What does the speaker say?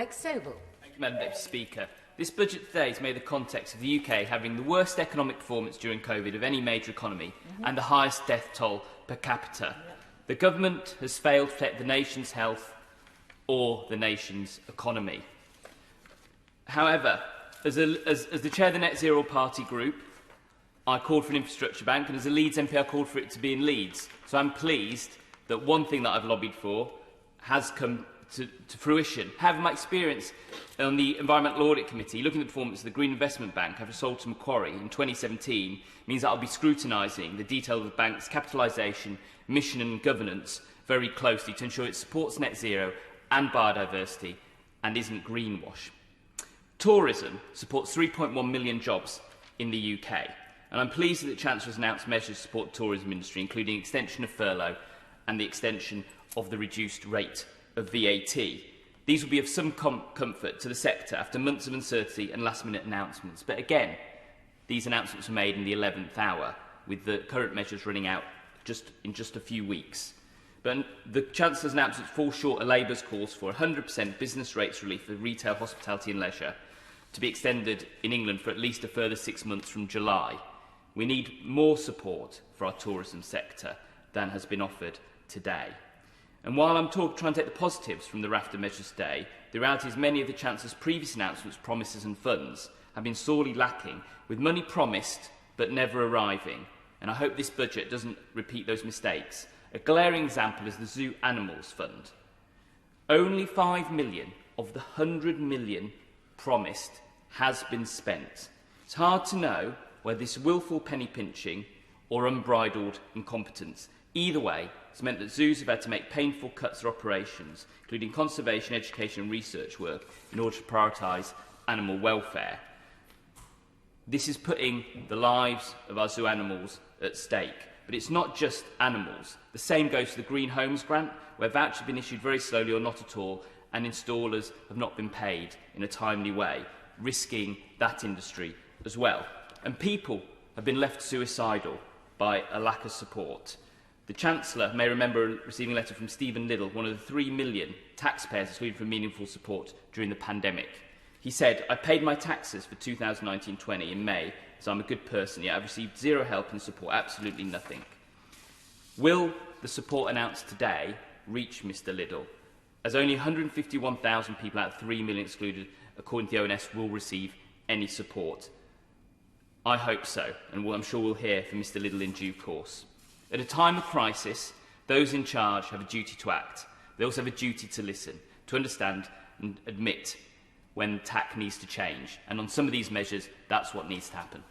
Alex Sobel. Thank you, Madam Deputy Speaker. This budget today is made in the context of the UK having the worst economic performance during COVID of any major economy and the highest death toll per capita. The government has failed to protect the nation's health or the nation's economy. However, as the chair of the Net Zero Party group, I called for an infrastructure bank, and as a Leeds MP, I called for it to be in Leeds. So I'm pleased that one thing that I've lobbied for has come to fruition. However, my experience on the Environmental Audit Committee, looking at the performance of the Green Investment Bank after sold to Macquarie in 2017, means that I'll be scrutinising the detail of the bank's capitalisation, mission and governance very closely to ensure it supports net zero and biodiversity and isn't greenwash. Tourism supports 3.1 million jobs in the UK, and I'm pleased that the Chancellor has announced measures to support the tourism industry, including extension of furlough and the extension of the reduced rate of VAT. These will be of some comfort to the sector after months of uncertainty and last-minute announcements. But again, these announcements were made in the 11th hour, with the current measures running out in just a few weeks. But the Chancellor's announcements fall short of Labour's calls for 100% business rates relief for retail, hospitality and leisure to be extended in England for at least a further 6 months from July. We need more support for our tourism sector than has been offered today. And while I'm trying to take the positives from the raft of measures today, the reality is many of the Chancellor's previous announcements, promises and funds have been sorely lacking, with money promised but never arriving. And I hope this budget doesn't repeat those mistakes. A glaring example is the Zoo Animals Fund. Only 5 million of the 100 million promised has been spent. It's hard to know whether this willful penny pinching or unbridled incompetence. Either way, it's meant that zoos have had to make painful cuts to operations, including conservation, education and research work, in order to prioritise animal welfare. This is putting the lives of our zoo animals at stake. But it's not just animals. The same goes to the Green Homes Grant, where vouchers have been issued very slowly or not at all, and installers have not been paid in a timely way, risking that industry as well. And people have been left suicidal by a lack of support. The Chancellor may remember receiving a letter from Stephen Liddle, one of the 3 million taxpayers excluded from meaningful support during the pandemic. He said, "I paid my taxes for 2019-20 in May, so I'm a good person, yet I've received zero help and support, absolutely nothing." Will the support announced today reach Mr Liddle, as only 151,000 people out of 3 million excluded, according to the ONS, will receive any support? I hope so, and I'm sure we'll hear from Mr Liddle in due course. At a time of crisis, those in charge have a duty to act. They also have a duty to listen, to understand and admit when tack needs to change. And on some of these measures, that's what needs to happen.